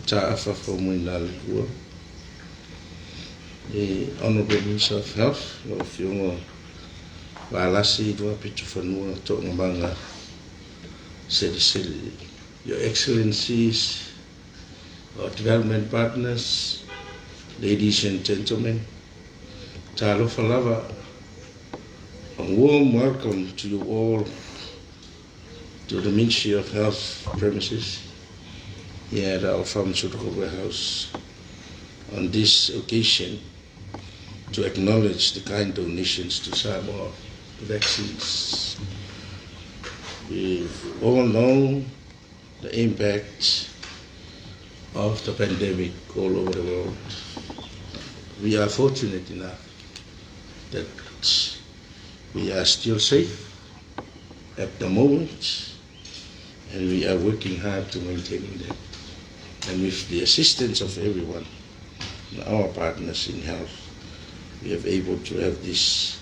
ta'afa for muina le kua. The Honourable Minister of Health, o fiongo waalasi dua pitu whanua to ngamanga seli. Your Excellencies, our development partners, ladies and gentlemen, talofa lava, a warm welcome to you all to the Ministry of Health premises here at our pharmaceutical warehouse on this occasion to acknowledge the kind donations to Samoa vaccines. We've all known the impact of the pandemic all over the world. We are fortunate enough that we are still safe at the moment, and we are working hard to maintain that. And with the assistance of everyone, our partners in health, we are able to have this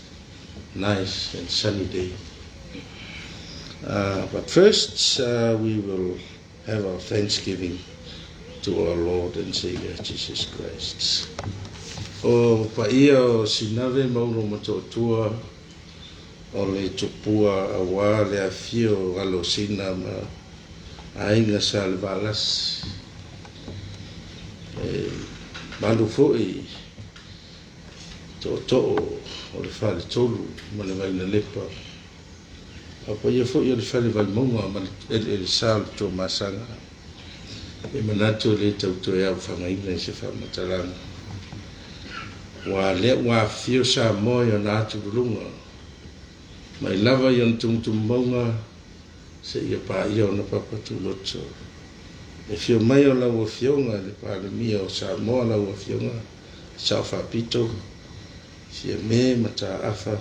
nice and sunny day. But first, we will have our thanksgiving to our Lord and Savior Jesus Christ. O paia o sinave mauro matotua o le tupua awa le afio galo sina ma ainga salvalas malu foi to o le fale tolu ma le vaina lepa apa ia foi o le fale valmonga ma le sal to masanga e manato le tauto e au whangaina se whamatalanga wa le wa fio sa mo yo na tu lunga mai lava yon tum maunga se ia pa ia ona papa tu loto e fio mai o la o fionga le pa le mia o sa mo la o fionga sa fa pito si me mata afa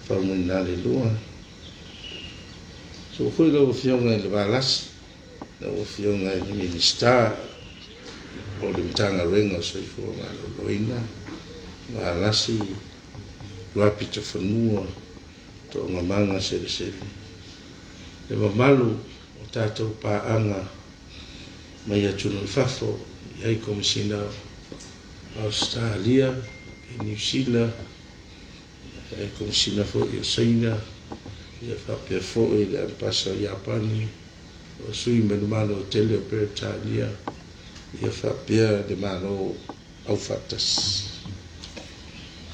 fa muna le lua so foi la o fionga le balas la o fionga le minister o le tanga renga so i fo ma lo loina waalasi wapita whanua to ngamanga sere. Le mamalu o tātou pāanga mai atunu i whafo i ai komisina Australia, i New Zealand, i ai komisina fo i Saina, i a whapea fo i le ampasa o Japani, o sui menumano o tele o Peretania, i a whapea le mano au fatas.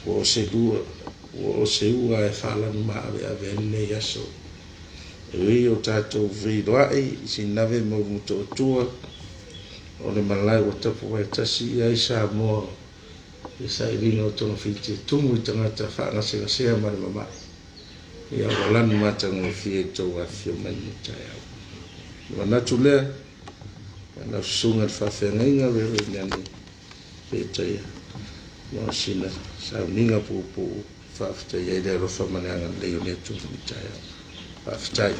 O se ua e whalanu maa a vene yaso. E wei o tātou veiroai, si nave mo muto o tua, o le malai o tapu wai tasi i ai sa moa, e sa i rino o tono white tumu i tangata whaangasega sea mare mamai. I a walanu matanga o fie tau a fio mani tai au. Wanatu lea, ana sunga whawhengainga rewe ngani pētaia. Mo sina sa ninga pupu whafta i eire rofa maneanga leo ne tu mitai whaftai.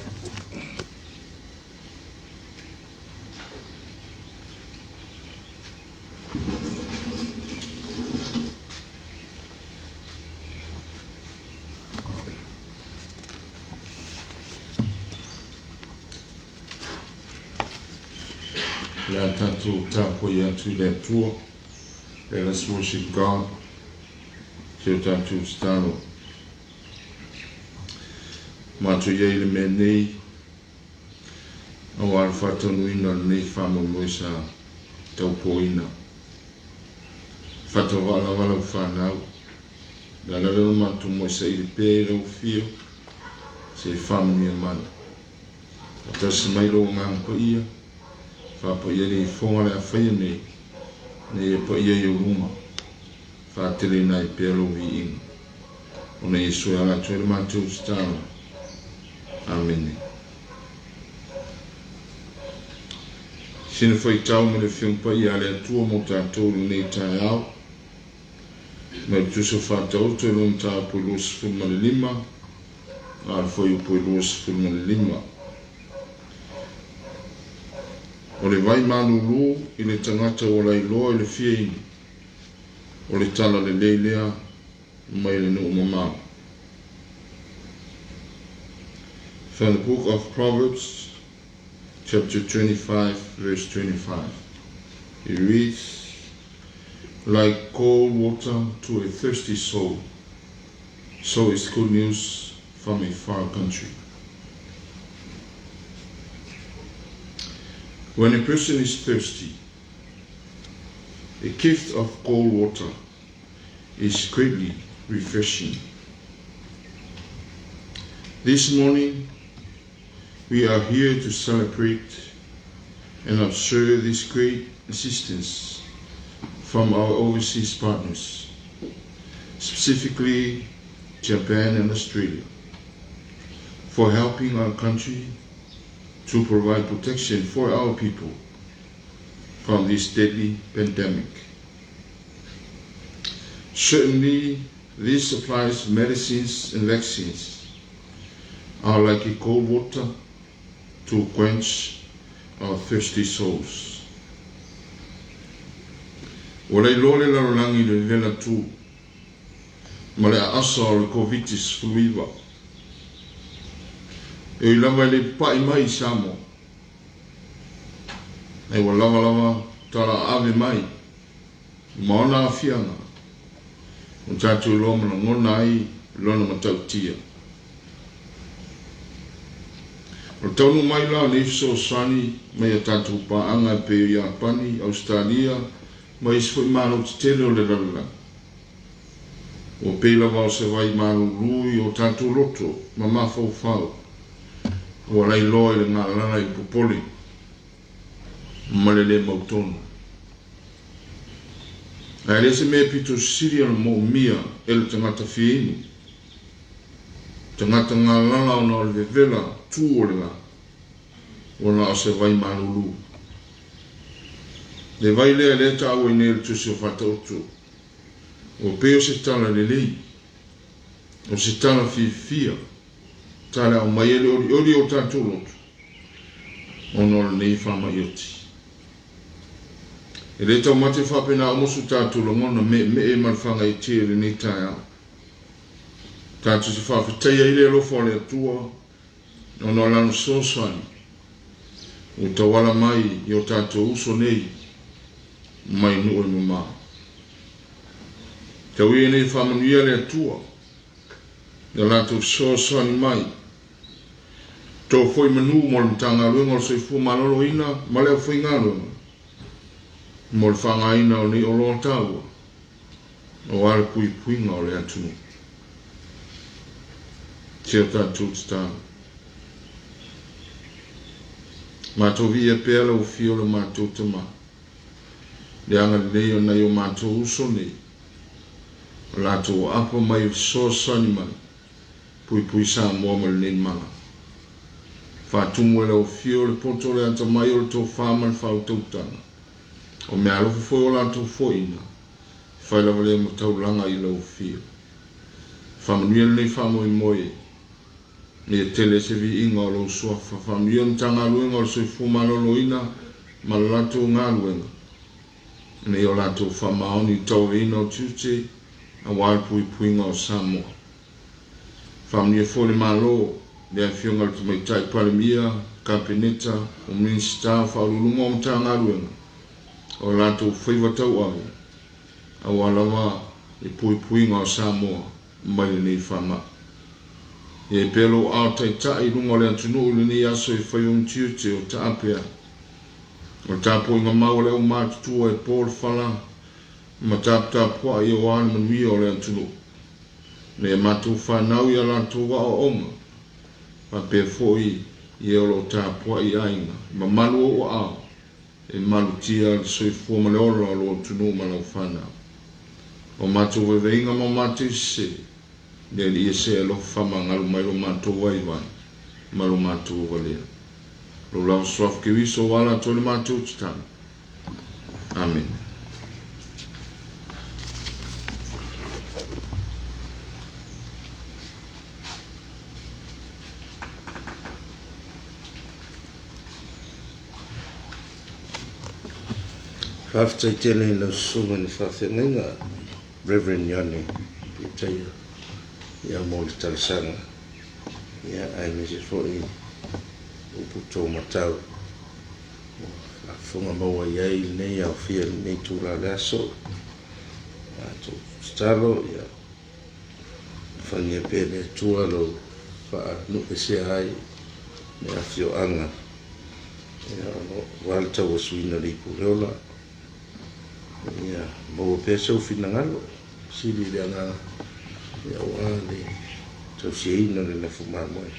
La tanto tapo i atu le tuo. Let us worship God. Te tātou stano. Mātou iei le me nei. Au ar whatonu ina nei whamo moisa tau poina. Whatau wala wala whanau. La lalo mātou moisa i le pēra u fio. Se whamo mia mana. Atasi mailo ngāmpa ia. Whapo ia le whonga le a whaia nei. Nei e pa ia i uruma, whātere nai pēro vi inga. O nei e soi ala tue le mātou stāna. Amen. Sina whai tau me le whiongpa i ale atua mo tātou nei tai au. Mai tuso whātau tue lung tā pui luas fulmane lima, al whai pui luas fulmane lima. O le vai manulu i le tangata o lai loa i le fiaini. O le tala le leilea mai le nuu mamau. From the book of Proverbs, chapter 25, verse 25. It reads, like cold water to a thirsty soul, so is good news from a far country. When a person is thirsty, a gift of cold water is greatly refreshing. This morning, we are here to celebrate and observe this great assistance from our overseas partners, specifically Japan and Australia, for helping our country to provide protection for our people from this deadly pandemic. Certainly, these supplies, medicines and vaccines are like a cold water to quench our thirsty souls. Walai lole larolangi le vela tu, male asa o le covitis fluiva. E lava le pai mai samo. E wa lava tala ave mai, maona afianga. O tatu loma na ngona ai, lona matautia. O taunu mai la ne so sani mai tatu paanga pe Japani, Australia, mai sfoi mano tele o le lala. O pela va se vai mano lui o tatu loto, mama fau. O lai loe le ngala i popoli. Malele mautonu. A lese me pito siria mo mia ele tangata fiini. Tangata ngala o na le vela tu o le la. O na se vai manulu. Le vai le ta o ne tu se fata o tu. O peo se tala le lei. O se tala fia. Tala o mai ele ori o tanto lotu. O no le nei fama ioti. E le tau mate whapena o mosu tātou longona me e malwhanga i tia le nei tai au. Tātou se whawhitaia i le alofa o le atua, o no lano soswani. O tawala mai i o tātou uso nei, mai nui mama. Tau i nei whamanuia le atua, na lātou soswani mai. Tau foi manu mo le mtanga luenga o se fu malolo ina, ma leo foi ngalo. Mo le whangaina o ni o loa tāua, o ale puinga o le atunu. Tia tātou tāna. Mātou via pēla o fio le mātou tama. Le anga nei o nei o mātou uso nei. O lātou o apa mai so sani mai. Pui sā mua ma le nei manga. Whātumu ele o fio le poto le anta mai o le tō whāman whāutau tāna. O mea alofu foi o lātou foina, whai lawa lea mataulanga i lau fia. Whamanuia nei whamoi moe, e tele se vi inga o lau suafa. Whamanuia ni tanga luenga o soi fumalolo ina, ma lātou ngā luenga. Nei o lātou whamaoni tau ina o tute, a wāpui puinga o Samoa. Whamanuia foi le malo, lea fionga le tumai tai palemia, kapeneta, o minsta, whaululunga o tanga luenga. O lātou whaiwatau au, a walawa i puinga o Samoa, mai nei whama. E pelo au tai runga le antunu ule ni aso i whaiwamtiute o taapea. O tāpoinga maule o mātutua e pōr whala, ma tāpua i o āna manuia o le antunu. Ne mātou whanau i a lātou wa o onga, pa pe foi i o lo tāpua i ainga, ma malu o au. E malutia le soifua ma le olo a lo tunu ma lau whanau. O mātou weweinga ma mātou se, le li e se alo whama ngalu mai lo mātou waiwai, ma lo mātou walea. Lo lau swaf ke wiso wala to le mātou titana. Amen. Whaftai tēnei lau sunga ni whawhenga, Reverend Yane, Pitaia, ia mō le talasanga, ia ai me se fōi, upu tō matau, a fonga maua iai nei au fia nei tūra le aso a tō staro ia whangia pēne tua lo wha nuke sea ai me a fio anga ia no walta wa suina li pureola ia maua pēsa ufina ngalo sili le anga ia wale tau si eina le na fumamoe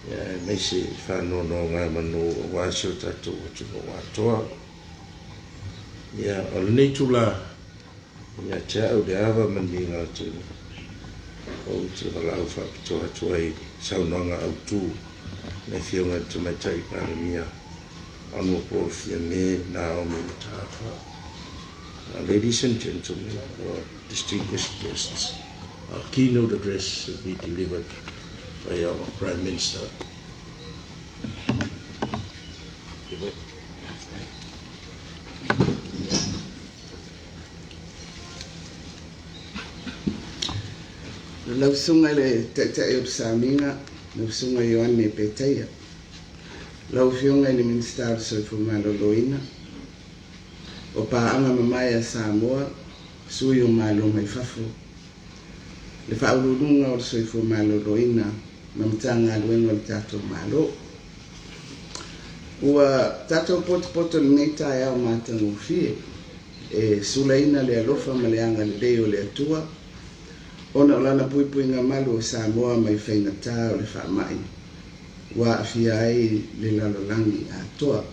ia mai se whanono ngai manu wasio tatu watuno watoa ia o le nei tula ia te au le awa mani ngā tū o te walau whakitoa tuai saunanga au tū nei whionga te mai tai paramia anua porofia me nā o me tāwha. Ladies and gentlemen, our distinguished guests, our keynote address will be delivered by our Prime Minister. Lausunga le te o Saminga, lausunga Ioane Peteia. Laufionga le Minister so fumalo loina. O paanga mamaya Samoa, sui o malo mai fafu. Le whaururunga o so fumalo loina, mamitanga luenga le tato malo. Ua tato poto le neita e au matanga ufie, e sulaina le alofa maleanga le deo le atua, ona lana pui ngā malu o Samoa mai whaina tā o le whaamai. Wa afia ai le lalolangi a toa.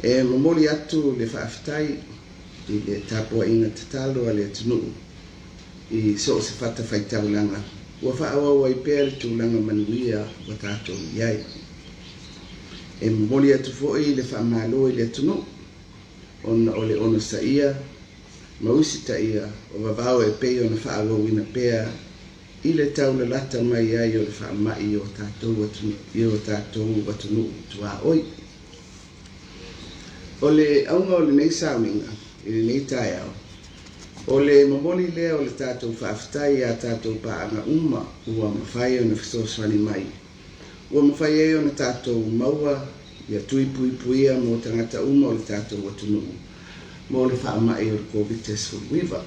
E mamori atu le whaafitai i le tapua inga tatalo a le atunuu i so se whata whaitaulanga. Ua whaawawa i pēr tūlanga manuia wa tātou iai. E mamori atu fōi le whaamalo i le atunuu ona o le ono sa ia mausi ta ia o wawao e peo na whaalo wina pea i le taula lata mai ai o le whaamai o tātou watunu tua oi. O le aunga o le nei sauninga, i le nei tai au. O le mamoli lea o le tātou whaafitai a tātou paanga uma ua mawhai o na whisoswani mai. Ua mawhai e o na tātou maua ia tui puia mo tangata uma o le tātou watunu. Mo le whaamai o le COVID test for Weaver.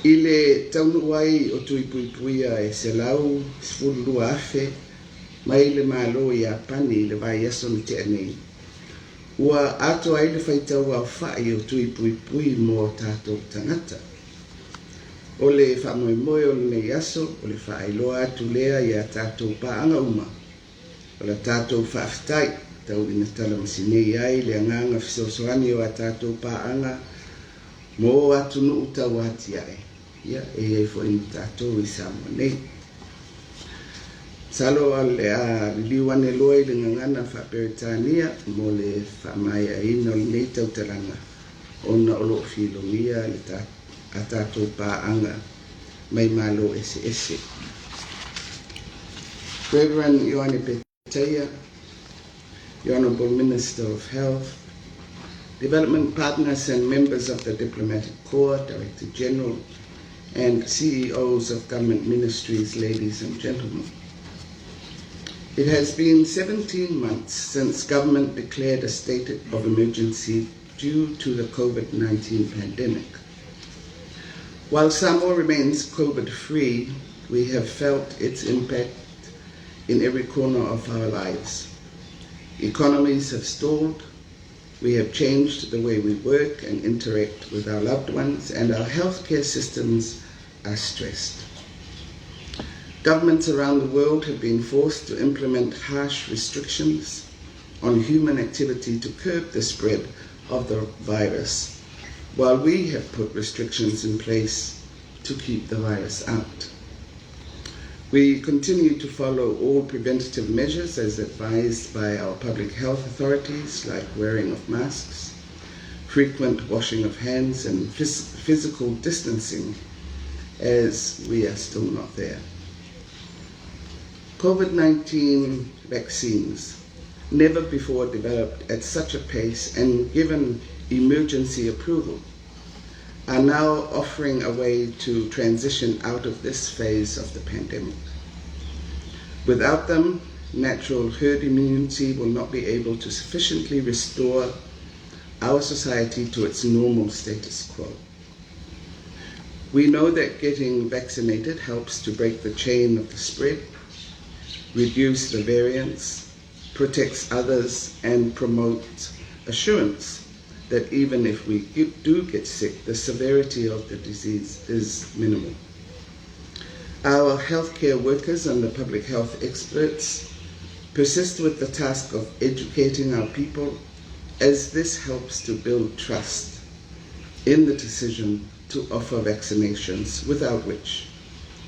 I le taunu wai o tui puia e se lau, sfurulua afe, mai le malo i a pani le vai aso ni te anei. Ua ato ai le whaitau au whai o tui pui mo tātou tangata. O le whamoemoe o le nei aso, o le whaailoa atu lea i a tātou paanga uma. O le tātou whaafitai, tau ina tala masinei ai le anganga fisosoani o a tātou paanga mo atu nuu tau ati ai. Ia, e fo ina tātou i Samoa nei. Salo le a liwane loa i le ngangana whaperitania mo le whamaya ina o le nei tautaranga ona o lo filomia le a tātou paanga mai malo ese. Reverend Ioane Peteia, the Honourable Minister of Health, development partners and members of the Diplomatic Corps, Director General, and CEOs of government ministries, ladies and gentlemen. It has been 17 months since government declared a state of emergency due to the COVID-19 pandemic. While Samoa remains COVID-free, we have felt its impact in every corner of our lives. Economies have stalled, we have changed the way we work and interact with our loved ones, and our healthcare systems are stressed. Governments around the world have been forced to implement harsh restrictions on human activity to curb the spread of the virus, while we have put restrictions in place to keep the virus out. We continue to follow all preventative measures as advised by our public health authorities, like wearing of masks, frequent washing of hands, and physical distancing, as we are still not there. COVID-19 vaccines, never before developed at such a pace and given emergency approval, are now offering a way to transition out of this phase of the pandemic. Without them, natural herd immunity will not be able to sufficiently restore our society to its normal status quo. We know that getting vaccinated helps to break the chain of the spread, reduce the variants, protects others, and promotes assurance that even if we do get sick, the severity of the disease is minimal. Our healthcare workers and the public health experts persist with the task of educating our people, as this helps to build trust in the decision to offer vaccinations, without which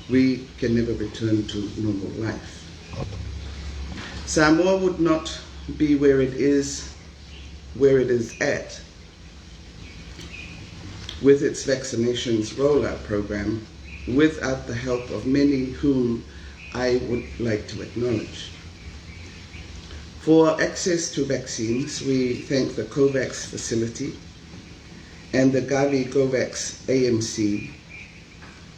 we can never return to normal life. Samoa would not be where it is at with its vaccinations rollout program without the help of many whom I would like to acknowledge. For access to vaccines, we thank the COVAX facility and the Gavi GOVAX AMC,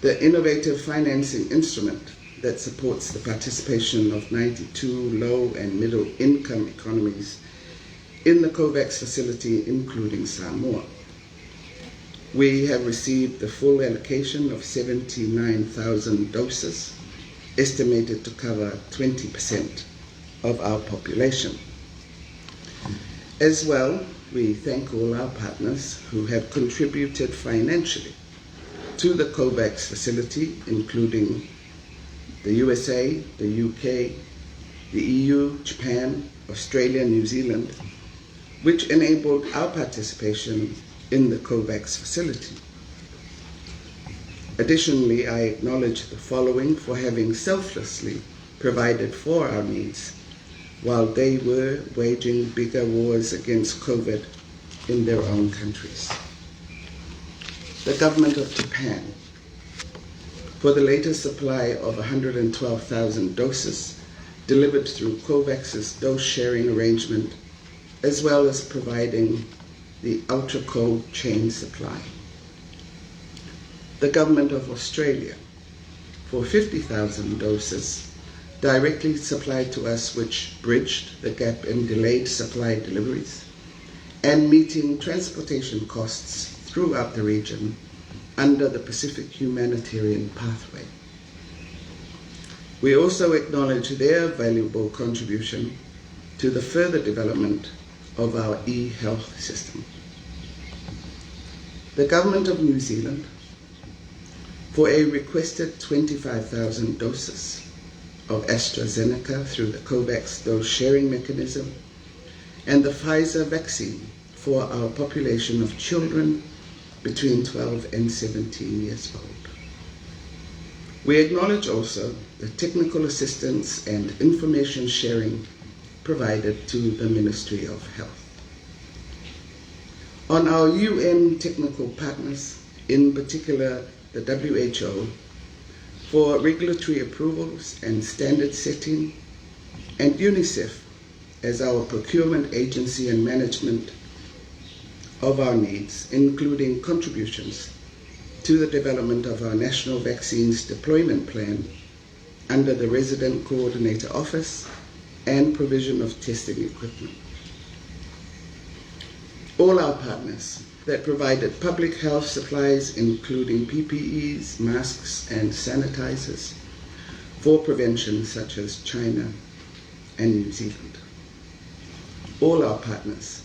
the innovative financing instrument that supports the participation of 92 low and middle income economies in the COVAX facility, including Samoa. We have received the full allocation of 79,000 doses, estimated to cover 20% of our population. As well, we thank all our partners who have contributed financially to the COVAX facility, including the USA, the UK, the EU, Japan, Australia, New Zealand, which enabled our participation in the COVAX facility. Additionally, I acknowledge the following for having selflessly provided for our needs while they were waging bigger wars against COVID in their own countries. The government of Japan, for the latest supply of 112,000 doses delivered through COVAX's dose sharing arrangement, as well as providing the ultra-cold chain supply. The government of Australia, for 50,000 doses directly supplied to us, which bridged the gap in delayed supply deliveries and meeting transportation costs throughout the region under the Pacific Humanitarian Pathway. We also acknowledge their valuable contribution to the further development of our e-health system. The Government of New Zealand, for a requested 25,000 doses of AstraZeneca through the COVAX dose sharing mechanism, and the Pfizer vaccine for our population of children between 12 and 17 years old. We acknowledge also the technical assistance and information sharing provided to the Ministry of Health. On our UN technical partners, in particular the WHO, for regulatory approvals and standard setting, and UNICEF as our procurement agency and management of our needs, including contributions to the development of our National Vaccines Deployment Plan under the Resident Coordinator Office and provision of testing equipment. All our partners that provided public health supplies, including PPEs, masks, and sanitizers for prevention, such as China and New Zealand. All our partners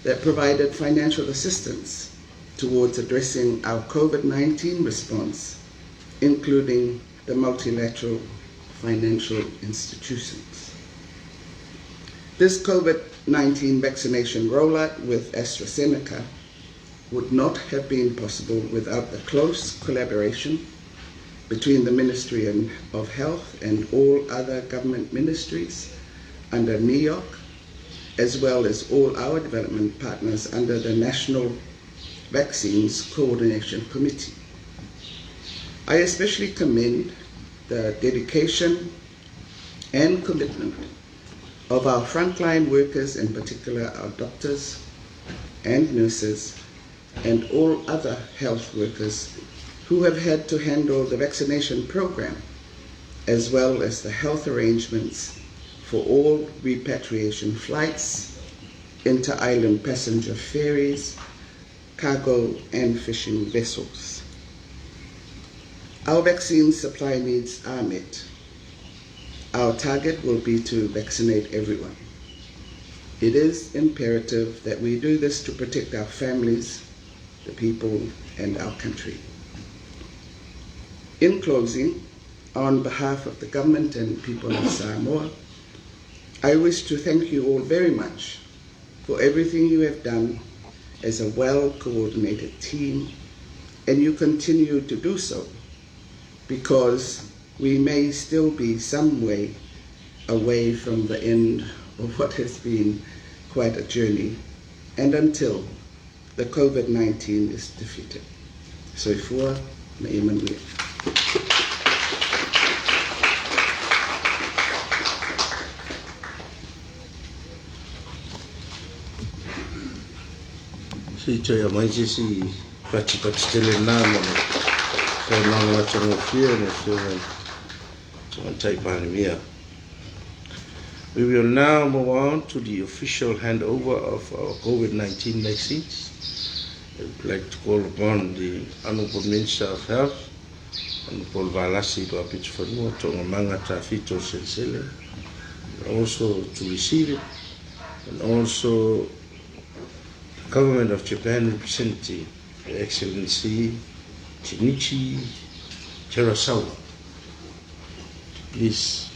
that provided financial assistance towards addressing our COVID-19 response, including the multilateral financial institutions. This COVID-19 vaccination rollout with AstraZeneca would not have been possible without the close collaboration between the Ministry of Health and all other government ministries under NEOC, as well as all our development partners under the National Vaccines Coordination Committee. I especially commend the dedication and commitment of our frontline workers, in particular our doctors and nurses and all other health workers who have had to handle the vaccination program, as well as the health arrangements for all repatriation flights, inter-island passenger ferries, cargo and fishing vessels. Our vaccine supply needs are met. Our target will be to vaccinate everyone. It is imperative that we do this to protect our families, the people, and our country. In closing, on behalf of the government and people of Samoa, I wish to thank you all very much for everything you have done as a well-coordinated team, and you continue to do so, because we may still be some way away from the end of what has been quite a journey, and until the COVID-19 is defeated. Soifua na Emmanuel. Si toi mai si pati tele na mo so na wa tano fie na so tai pandemia. We will now move on to the official handover of our COVID-19 vaccines. I would like to call upon the Honorable Minister of Health, Honorable Valasi Papitfanua, Tongamanga Tafito Sensele, also to receive it, and also the Government of Japan representing Her Excellency Shinichi Terasawa. Please.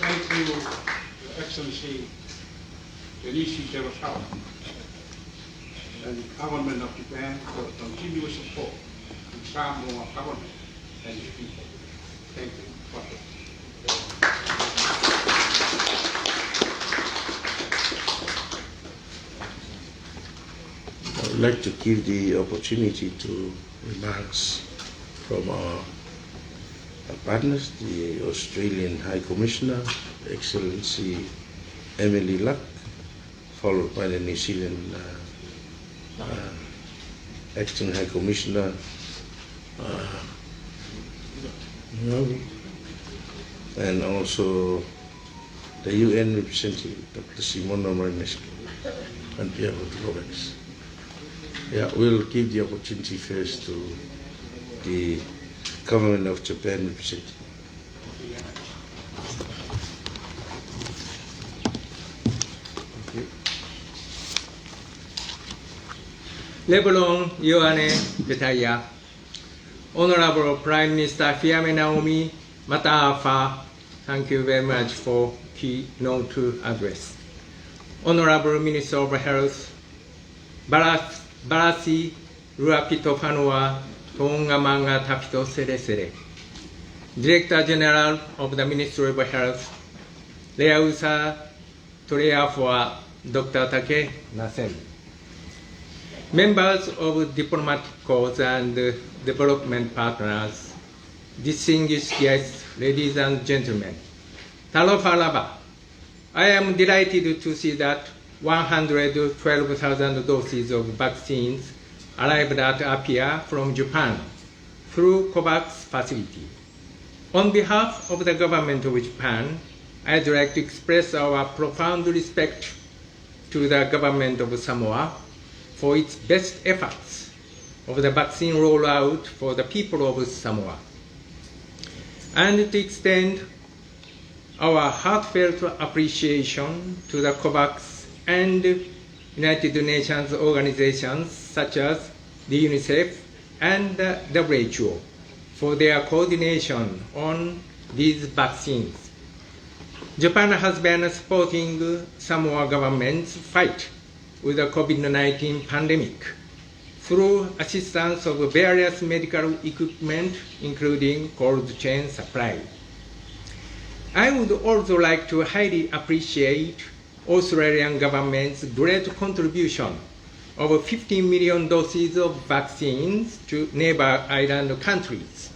Thank you, Your Excellency Shinichi Terasawa and the government of Japan for continuous support to Samoa government and its people. Thank you. I would like to give the opportunity to remarks from our partners, the Australian High Commissioner, Excellency Emily Luck, followed by the New Zealand Acting High Commissioner, and also the UN representative, Dr. Simona Marinescu, and Pierre Roberts. Yeah, we'll give the opportunity first to the Government of Japan representative. Lebron Ioane Betaya, Honorable Prime Minister Fiame Naomi Mataafa, thank you very much for keynote address. Honorable Minister of Health, Barasi Ruapito Fanua, Tongamanga Tapito Seresere, Director General of the Ministry of Health, Leausa Toreafua, Dr. Take Nasem, members of diplomatic corps and development partners, distinguished guests, ladies and gentlemen, Talofa Laba, I am delighted to see that 112,000 doses of vaccines arrived at Apia from Japan through COVAX facility. On behalf of the government of Japan, I'd like to express our profound respect to the government of Samoa for its best efforts of the vaccine rollout for the people of Samoa, and to extend our heartfelt appreciation to the COVAX and United Nations organizations such as the UNICEF, and the WHO for their coordination on these vaccines. Japan has been supporting Samoa government's fight with the COVID-19 pandemic through assistance of various medical equipment, including cold chain supply. I would also like to highly appreciate Australian government's great contribution of 15 million doses of vaccines to neighbor island countries.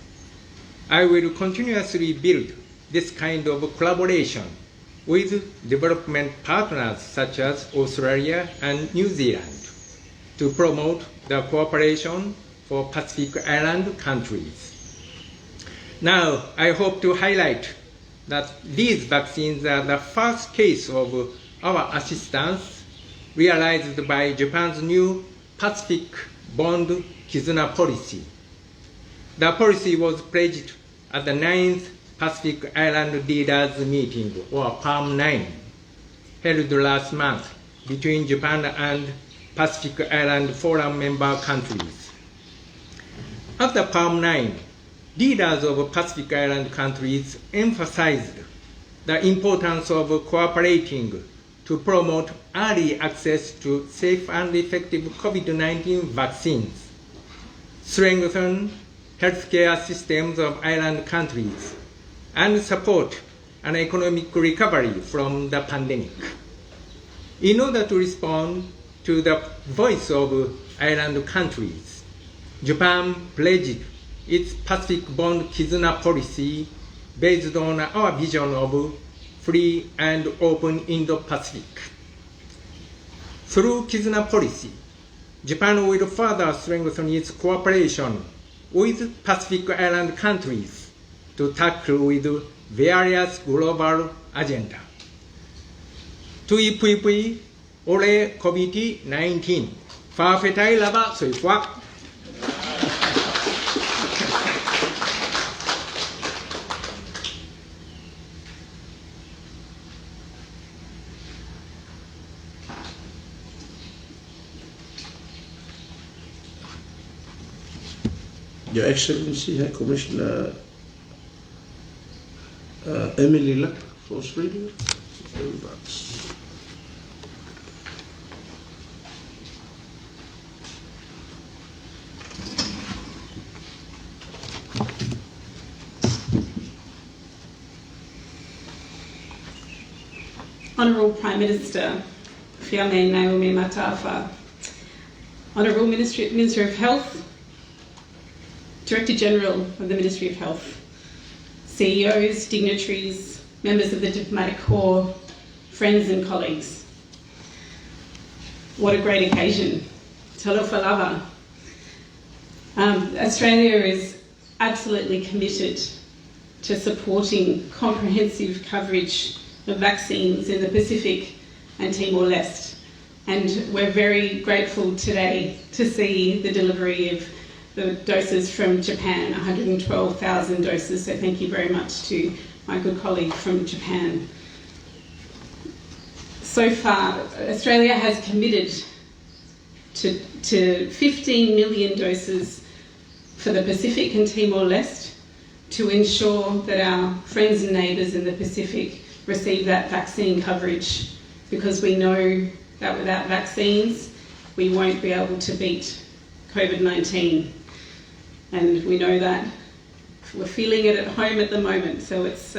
I will continuously build this kind of collaboration with development partners such as Australia and New Zealand to promote the cooperation for Pacific Island countries. Now, I hope to highlight that these vaccines are the first case of our assistance realized by Japan's new Pacific Bond Kizuna policy. The policy was pledged at the 9th Pacific Island Leaders Meeting, or PALM-9, held last month between Japan and Pacific Island Forum member countries. At the PALM-9, leaders of Pacific Island countries emphasized the importance of cooperating to promote early access to safe and effective COVID-19 vaccines, strengthen healthcare systems of island countries, and support an economic recovery from the pandemic. In order to respond to the voice of island countries, Japan pledged its Pacific Bond Kizuna policy based on our vision of free and open Indo-Pacific. Through Kizuna policy, Japan will further strengthen its cooperation with Pacific Island countries to tackle with various global agenda. Tui pui pui, ole COVID-19, fa fetai lava sui fuak. Your Excellency, High Commissioner Emily Luck for Australia. Very much. Honourable Prime Minister Fiame Naomi Matafa, Honourable Minister of Health, Director General of the Ministry of Health, CEOs, dignitaries, members of the Diplomatic Corps, friends and colleagues. What a great occasion. Talofa lava. Australia is absolutely committed to supporting comprehensive coverage of vaccines in the Pacific and Timor-Leste. And we're very grateful today to see the delivery of the doses from Japan, 112,000 doses, so thank you very much to my good colleague from Japan. So far, Australia has committed to 15 million doses for the Pacific and Timor-Leste to ensure that our friends and neighbours in the Pacific receive that vaccine coverage, because we know that without vaccines, we won't be able to beat COVID-19. And we know that we're feeling it at home at the moment, so it's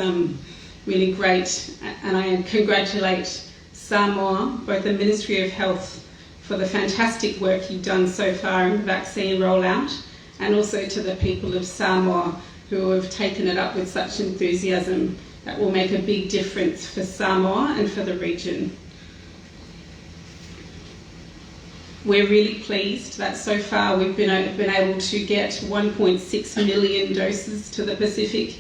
really great. And I congratulate Samoa, both the Ministry of Health, for the fantastic work you've done so far in the vaccine rollout, and also to the people of Samoa who have taken it up with such enthusiasm. That will make a big difference for Samoa and for the region. We're really pleased that so far we've been able to get 1.6 million doses to the Pacific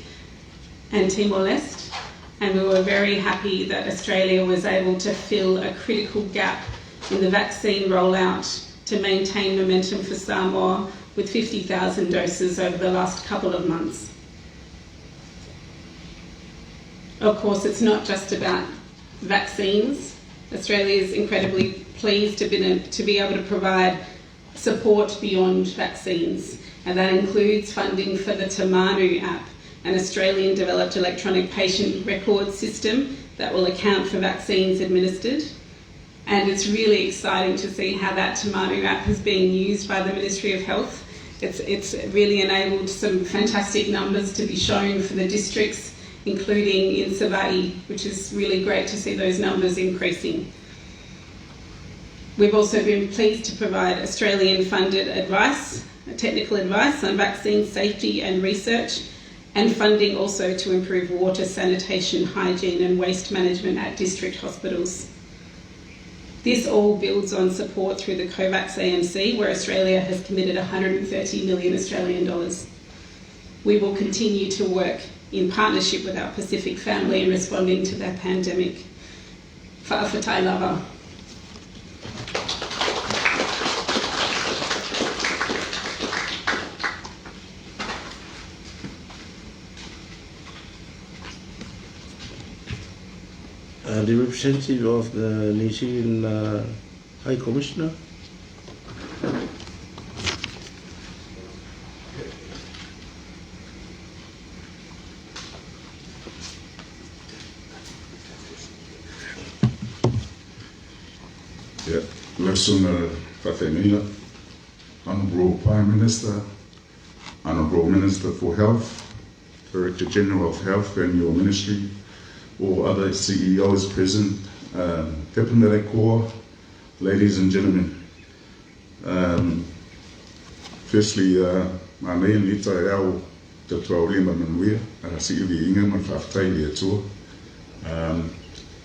and Timor-Leste, and we were very happy that Australia was able to fill a critical gap in the vaccine rollout to maintain momentum for Samoa with 50,000 doses over the last couple of months. Of course, it's not just about vaccines. Australia is incredibly pleased to be able to provide support beyond vaccines, and that includes funding for the Tamanu app, an Australian-developed electronic patient record system that will account for vaccines administered. And it's really exciting to see how that Tamanu app is being used by the Ministry of Health. It's really enabled some fantastic numbers to be shown for the districts, including in Savati, which is really great to see those numbers increasing. We've also been pleased to provide Australian-funded advice, technical advice on vaccine safety and research, and funding also to improve water, sanitation, hygiene and waste management at district hospitals. This all builds on support through the COVAX AMC, where Australia has committed 130 million Australian dollars. We will continue to work in partnership with our Pacific family in responding to that pandemic. Fa'afatai lava. The representative of the New Zealand High Commissioner. Yeah, Listener Fatemina, Honourable Prime Minister, Honourable Minister for Health, Director General of Health and your ministry, or other CEOs present, Diplomatic Corps, ladies and gentlemen. Firstly, my name is Al Tatrolima Manuia, Silvi Ingham and Faftai Tour.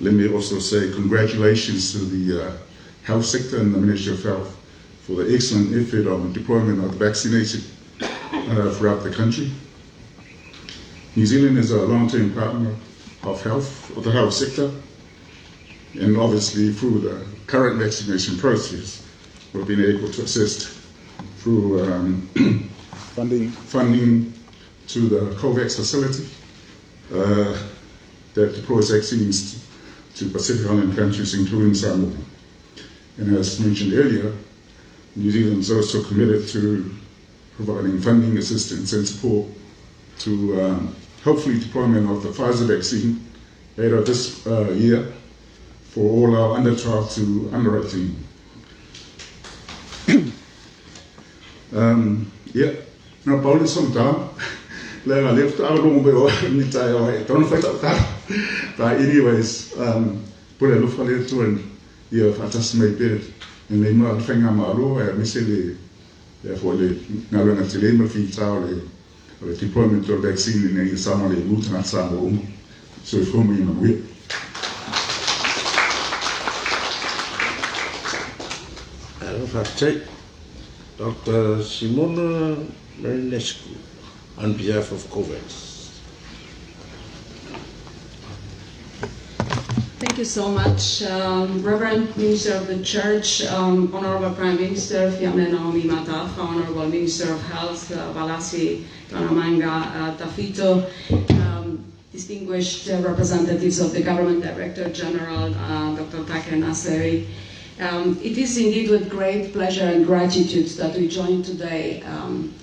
Let me also say congratulations to the health sector and the Ministry of Health for the excellent effort of deployment of the vaccination throughout the country. New Zealand is a long-term partner of health, of the health sector, and obviously through the current vaccination process, we've been able to assist through funding to the COVAX facility that deploys vaccines to Pacific Island countries, including Samoa. And as mentioned earlier, New Zealand is also committed to providing funding assistance and support to hopefully deployment of the Pfizer vaccine later this year for all our under 12 to under 18. Yeah, now Paulus on down. Let I left out on the don't fight up that. But anyways, put a look for it to and you have just made it and they might find a maro and missile therefore the Nalana Tilema feature the deployment of vaccine in the summer, the route and Samoa. So for me, we. Dr. Simona Marinescu, on behalf of COVAX. Thank you so much, Reverend Minister of the Church, Honorable Prime Minister Fiamna Naomi Matafa, Honorable Minister of Health Valasi Tonamanga Tafito, distinguished representatives of the Government Director General, Dr. Taker Nasseri. It is indeed with great pleasure and gratitude that we join today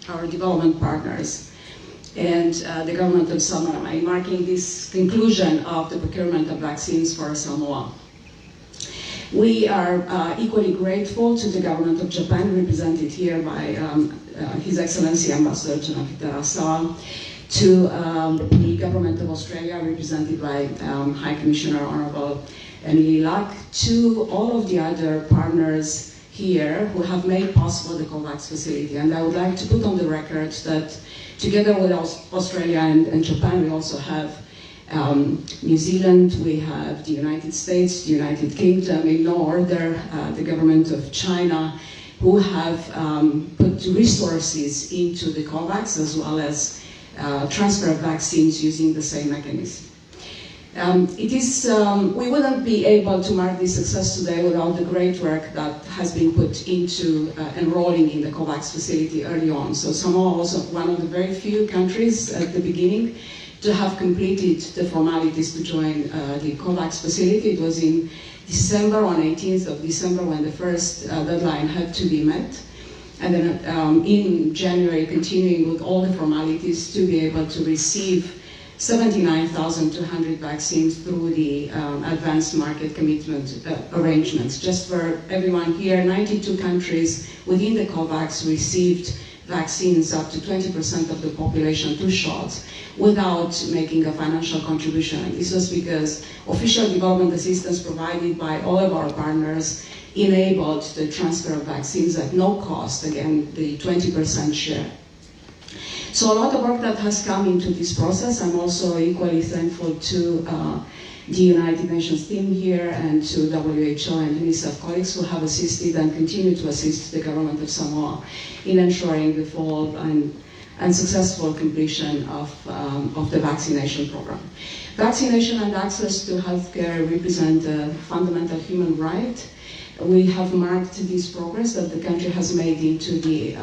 our development partners and the government of Samoa in marking this conclusion of the procurement of vaccines for Samoa. We are equally grateful to the government of Japan, represented here by His Excellency Ambassador Janakita Rasawa, to the government of Australia, represented by High Commissioner Honorable Emily Luck, to all of the other partners here who have made possible the COVAX facility. And I would like to put on the record that together with Australia and Japan, we also have New Zealand, we have the United States, the United Kingdom, in no order, the government of China, who have put resources into the COVAX as well as transfer of vaccines using the same mechanism. We wouldn't be able to mark this success today without the great work that has been put into enrolling in the COVAX facility early on. So Samoa was one of the very few countries at the beginning to have completed the formalities to join the COVAX facility. It was in December, on 18th of December, when the first deadline had to be met. and then in January continuing with all the formalities to be able to receive 79,200 vaccines through the advanced market commitment arrangements. Just for everyone here, 92 countries within the COVAX received vaccines up to 20% of the population, 2 shots, without making a financial contribution. And this was because official development assistance provided by all of our partners enabled the transfer of vaccines at no cost, again, the 20% share. So a lot of work that has come into this process. I'm also equally thankful to the United Nations team here and to WHO and UNICEF colleagues who have assisted and continue to assist the government of Samoa in ensuring the full and successful completion of the vaccination program. Vaccination and access to healthcare represent a fundamental human right. We have marked this progress that the country has made into the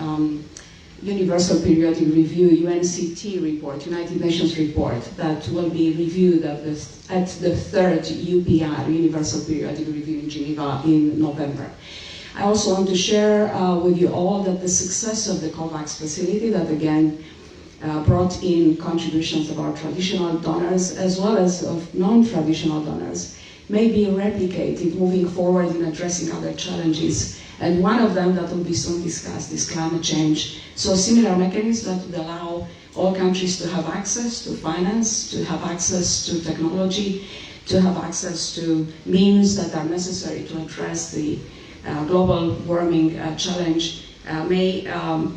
Universal Periodic Review, UNCT report, United Nations report, that will be reviewed at the third UPR, Universal Periodic Review in Geneva in November. I also want to share with you all that the success of the COVAX facility that again brought in contributions of our traditional donors as well as of non-traditional donors may be replicated moving forward in addressing other challenges. And one of them that will be soon discussed is climate change. So similar mechanisms that would allow all countries to have access to finance, to have access to technology, to have access to means that are necessary to address the global warming challenge may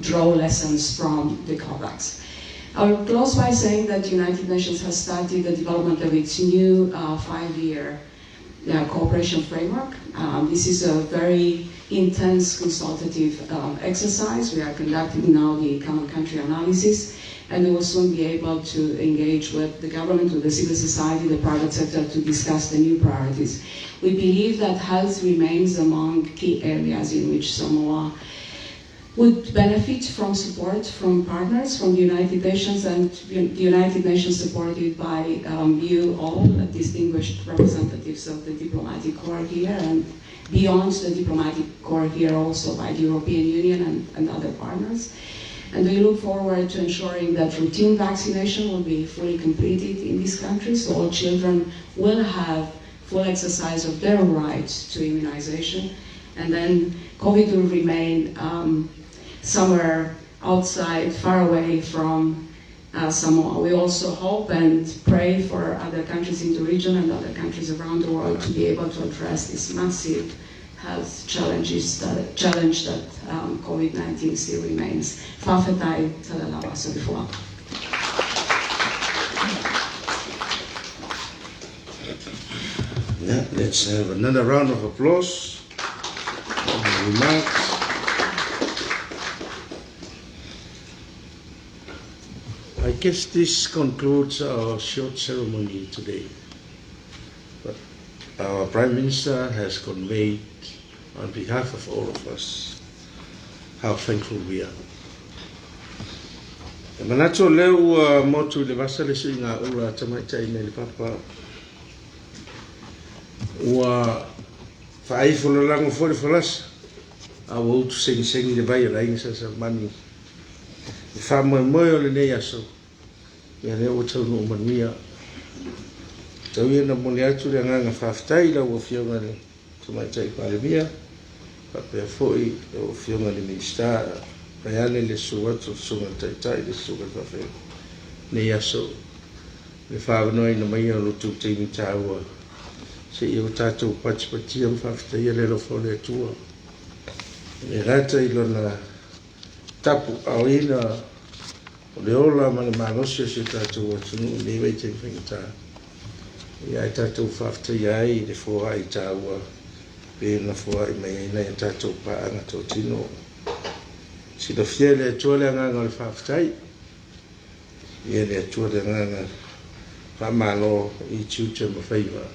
draw lessons from the COVAX. I will close by saying that the United Nations has started the development of its new 5-year cooperation framework. This is a very intense consultative exercise. We are conducting now the common country analysis, and we will soon be able to engage with the government, with the civil society, the private sector to discuss the new priorities. We believe that health remains among key areas in which Samoa would benefit from support from partners, from the United Nations, and the United Nations supported by you all, distinguished representatives of the diplomatic corps here, and beyond the diplomatic corps here also by the European Union and other partners. And we look forward to ensuring that routine vaccination will be fully completed in this country, so all children will have full exercise of their right to immunization. And then COVID will remain somewhere outside, far away from Samoa. We also hope and pray for other countries in the region and other countries around the world to be able to address this massive health challenge that COVID-19 still remains. Whawhetai talalawa sorifua. Yeah, let's have another round of applause for the remarks. I guess this concludes our short ceremony today. But our Prime Minister has conveyed on behalf of all of us how thankful we are. E manato leu motu le vasa le sui ngā ura tamaitai me le papa ua whaifolo lango fore falasa a wautu sengi le vai a rainga sa mani e whamoe o le nei aso ia leo tau no manuia tau ia na mole atu le nganga whaftai la ua fionga le tamaitai palemia pia foi o fionga le minister Payale le suatu sunga taitai le sunga kafe ne yaso le whavanoi na mai o lutu teimi tāua se i o tātou pachipati am whaftai le rofo le tua le rata i lona tapu au ina o le ola ma le manosio se tātou atunu le wei te whengata i ai tātou whaftai ai le fua i tāua pe na fua i mai ina i tātou paanga tō tino si lo fiele atua le nganga le whaftai ia le atua le nganga whamalo i tiuta ma whaiva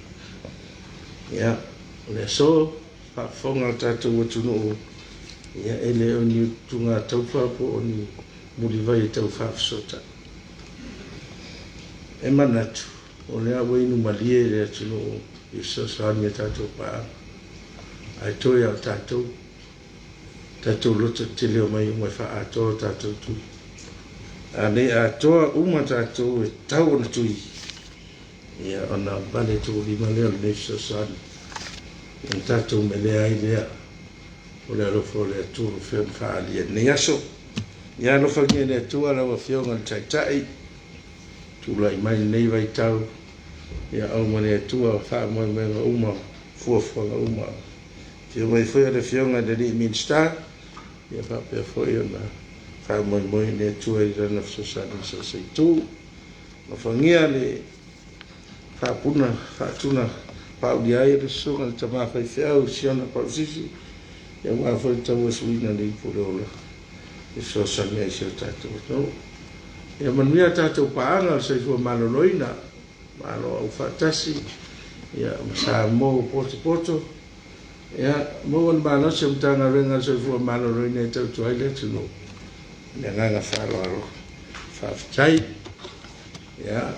ia le so whafonga tātou atunu ia ele o ni tunga tauwhapo o ni muliwai tau whafsota e manatu o le awa inu malie le atunu i sosani a tātou paa ai toi au tātou Tātou lota te leo mai o mai wha atoa tātou tui. A ne atoa uma tātou e tau ana tui. Ia ona vale tō lima leo le sasani. Ia tātou me lea ai lea. O le alofo le atua whio na wha alia ni aso. Ia alofa ngia le atua lawa whionga le taitai. Tūlai mai nei vai tau. Ia au mane atua wha moi menga uma. Fuafuanga uma. Whio mai whio le whionga le li minstar. Ia whapea whoi ona wha moi ne atua I rana sasani sa seitu. Na whangia le whapuna, whatuna, pauli ai le sunga le tamawhai whiau, siona pausisi. Ia wā whoi tau e suina le ipure ola. E sasani ai seo tātou. No. Ia manuia tātou paanga le saifua maloloina. Malo au whatasi. Ia masa mō poto. Ia mō an mānasi am tāna renga le saifua maloloina e tau tuai le tunu. Ia nganga whalo aro. Whawhitai. Ia.